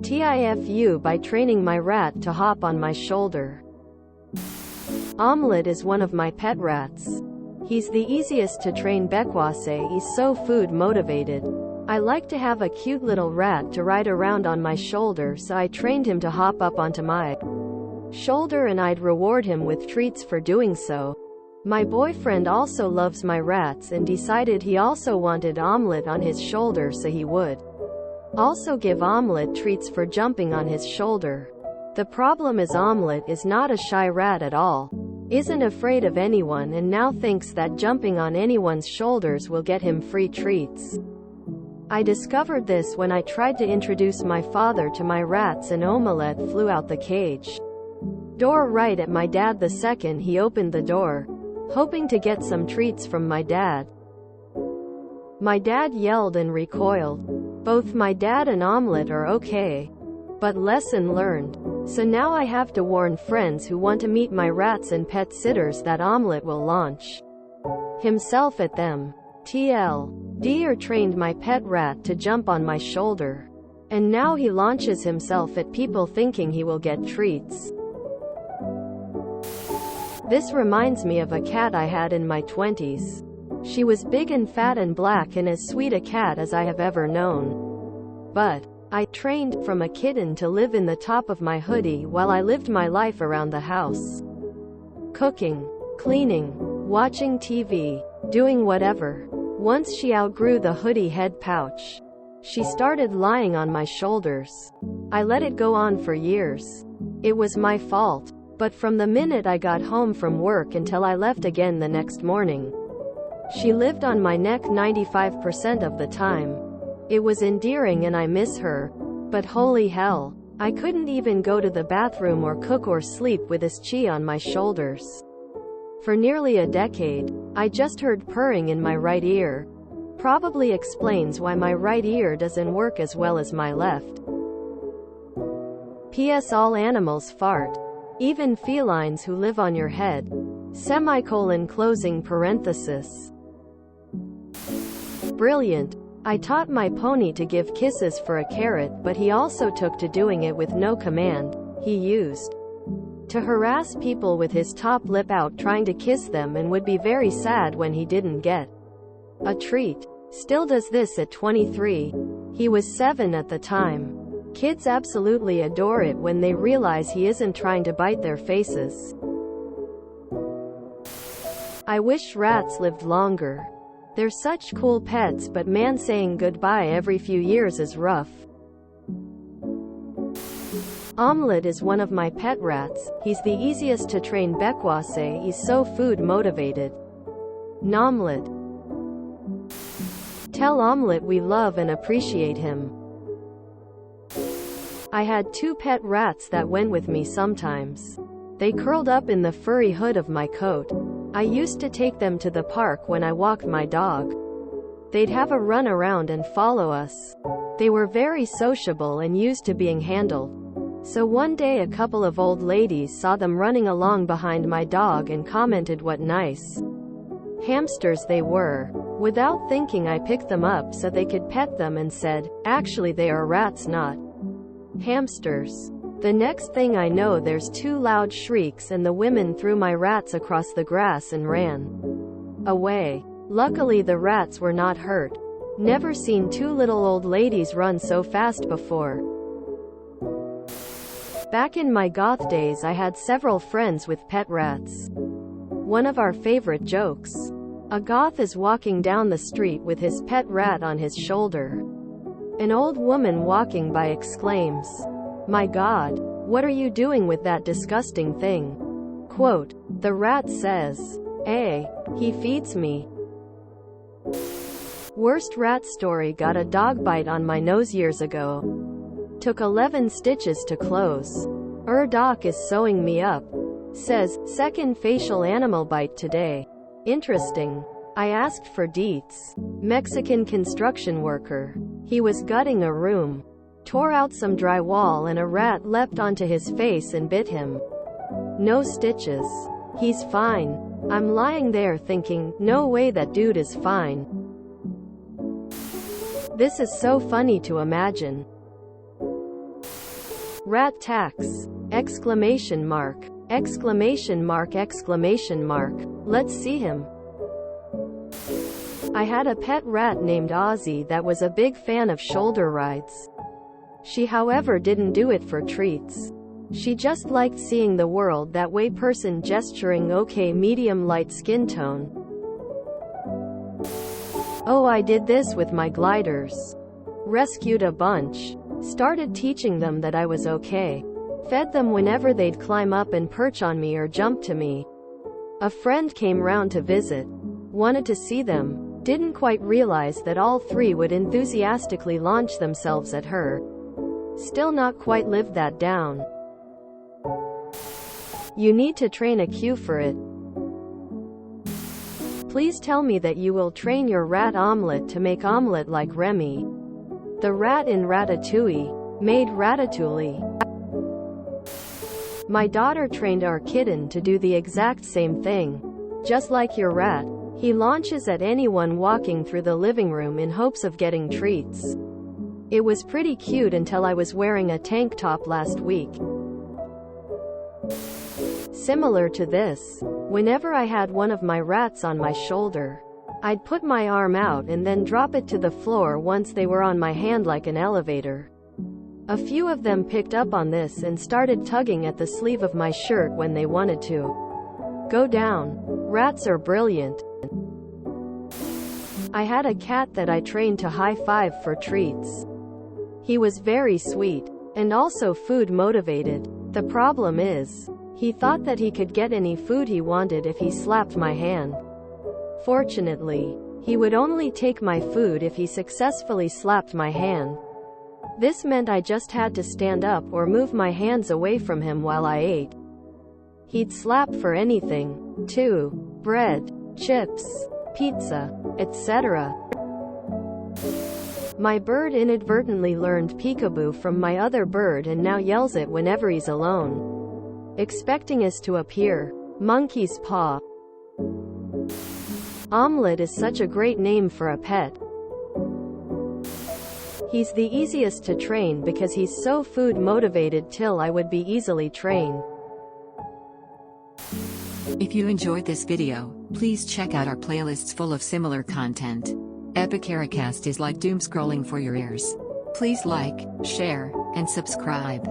TIFU by training my rat to hop on my shoulder. Omelette is one of my pet rats. He's the easiest to train because he's so food motivated. I like to have a cute little rat to ride around on my shoulder, so I trained him to hop up onto my shoulder and I'd reward him with treats for doing so. My boyfriend also loves my rats and decided he also wanted Omelette on his shoulder, so he would also give Omelette treats for jumping on his shoulder. The problem is Omelette is not a shy rat at all, isn't afraid of anyone, and now thinks that jumping on anyone's shoulders will get him free treats. I discovered this when I tried to introduce my father to my rats and Omelette flew out the cage door right at my dad the second he opened the door, hoping to get some treats from my dad. My dad yelled and recoiled. Both my dad and Omelette are okay, but lesson learned. So now I have to warn friends who want to meet my rats and pet sitters that Omelette will launch himself at them. Deer trained my pet rat to jump on my shoulder, and now he launches himself at people thinking he will get treats. This reminds me of a cat I had in my 20s. She was big and fat and black and as sweet a cat as I have ever known. But I trained from a kitten to live in the top of my hoodie while I lived my life around the house. Cooking, cleaning, watching TV, doing whatever. Once she outgrew the hoodie head pouch. She started lying on my shoulders. I let it go on for years. It was my fault. But from the minute I got home from work until I left again the next morning, she lived on my neck 95% of the time. It was endearing and I miss her. But holy hell, I couldn't even go to the bathroom or cook or sleep with this chi on my shoulders. For nearly a decade, I just heard purring in my right ear. Probably explains why my right ear doesn't work as well as my left. P.S. All animals fart. Even felines who live on your head. Closing parenthesis. Brilliant. I taught my pony to give kisses for a carrot, but he also took to doing it with no command. He used to harass people with his top lip out trying to kiss them and would be very sad when he didn't get a treat. Still does this at 23. He was 7 at the time. Kids absolutely adore it when they realize he isn't trying to bite their faces. I wish rats lived longer. They're such cool pets, but man, saying goodbye every few years is rough. Omelette is one of my pet rats. He's the easiest to train because he's so food motivated. Omelette. Tell Omelette we love and appreciate him. I had 2 pet rats that went with me sometimes. They curled up in the furry hood of my coat. I used to take them to the park when I walked my dog. They'd have a run around and follow us. They were very sociable and used to being handled. So one day a couple of old ladies saw them running along behind my dog and commented what nice hamsters they were. Without thinking, I picked them up so they could pet them and said, "Actually they are rats, not hamsters." The next thing I know, there's 2 loud shrieks and the women threw my rats across the grass and ran away. Luckily the rats were not hurt. Never seen 2 little old ladies run so fast before. Back in my goth days I had several friends with pet rats. One of our favorite jokes. A goth is walking down the street with his pet rat on his shoulder. An old woman walking by exclaims, "My God, what are you doing with that disgusting thing?" Quote, the rat says, he feeds me." Worst rat story. Got a dog bite on my nose years ago. Took 11 stitches to close. Doc is sewing me up. Says, second facial animal bite today. Interesting. I asked for deets. Mexican construction worker. He was gutting a room. Tore out some drywall and a rat leapt onto his face and bit him. No stitches. He's fine. I'm lying there thinking, no way that dude is fine. This is so funny to imagine. Rat tax! Exclamation mark! Exclamation mark! Exclamation mark! Let's see him. I had a pet rat named Ozzy that was a big fan of shoulder rides. She, however, didn't do it for treats. She just liked seeing the world that way. Person gesturing. Okay, medium light skin tone. Oh, I did this with my gliders. Rescued a bunch. Started teaching them that I was okay. Fed them whenever they'd climb up and perch on me or jump to me. A friend came round to visit. Wanted to see them. Didn't quite realize that all three would enthusiastically launch themselves at her. Still not quite lived that down. You need to train a cue for it. Please tell me that you will train your rat omelette to make omelette like Remy, the rat in Ratatouille, made ratatouille. My daughter trained our kitten to do the exact same thing. Just like your rat, he launches at anyone walking through the living room in hopes of getting treats. It was pretty cute until I was wearing a tank top last week. Similar to this, whenever I had one of my rats on my shoulder, I'd put my arm out and then drop it to the floor once they were on my hand like an elevator. A few of them picked up on this and started tugging at the sleeve of my shirt when they wanted to go down. Rats are brilliant. I had a cat that I trained to high five for treats. He was very sweet, and also food motivated. The problem is, he thought that he could get any food he wanted if he slapped my hand. Fortunately, he would only take my food if he successfully slapped my hand. This meant I just had to stand up or move my hands away from him while I ate. He'd slap for anything, too. Bread, chips, pizza, etc. My bird inadvertently learned peekaboo from my other bird and now yells it whenever he's alone, expecting us to appear. Monkey's paw. Omelette is such a great name for a pet. He's the easiest to train because he's so food motivated till I would be easily trained. If you enjoyed this video, please check out our playlists full of similar content. Epicaricast is like doom scrolling for your ears. Please like, share, and subscribe.